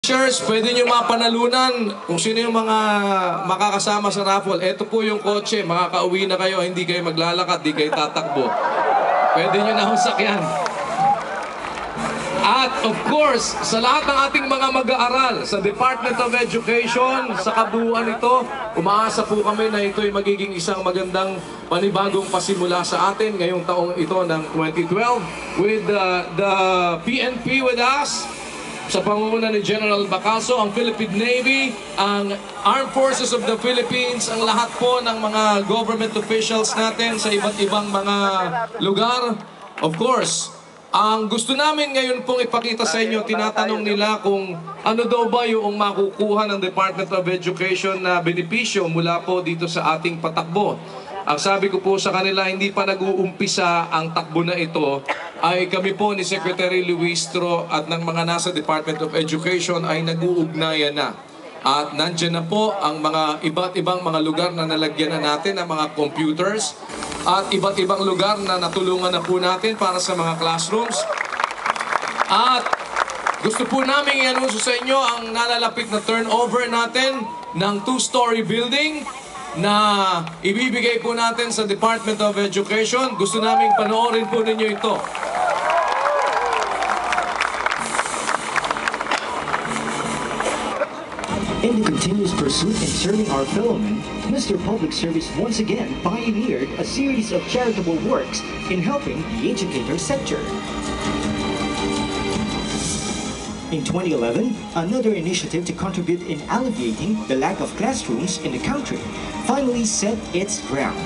Cheers, pwede nyo mapanalunan kung sino yung mga makakasama sa raffle. Ito po yung kotse, makakauwi na kayo, hindi kayo maglalakad, di kayo tatakbo. Pwede nyo na sakyan. At of course, sa lahat ng ating mga mag-aaral sa Department of Education, sa kabuuan nito, umaasa po kami na ito ay magiging isang magandang panibagong pasimula sa atin ngayong taong ito ng 2012 with the PNP with us, sa pangunguna ni General Bacaso, ang Philippine Navy, ang Armed Forces of the Philippines, ang lahat po ng mga government officials natin sa iba't ibang mga lugar. Of course, ang gusto namin ngayon pong ipakita sa inyo, tinatanong nila kung ano daw ba yung makukuha ng Department of Education na benepisyo mula po dito sa ating patakbo. Ang sabi ko po sa kanila, hindi pa nag-uumpisa ang takbo na ito, ay kami po ni Secretary Luistro at ng mga nasa Department of Education ay nag-uugnayan na. At nandyan na po ang mga iba't ibang mga lugar na nalagyan na natin ng mga computers at iba't ibang lugar na natulungan na po natin para sa mga classrooms. At gusto po namin i-announce sa inyo ang nalalapit na turnover natin ng 2-story building na ibibigay po natin sa Department of Education. Gusto namin panoorin po ninyo ito. In the continuous pursuit in serving our fellow men, Mr. Public Service once again pioneered a series of charitable works in helping the educator sector. In 2011, another initiative to contribute in alleviating the lack of classrooms in the country finally set its ground.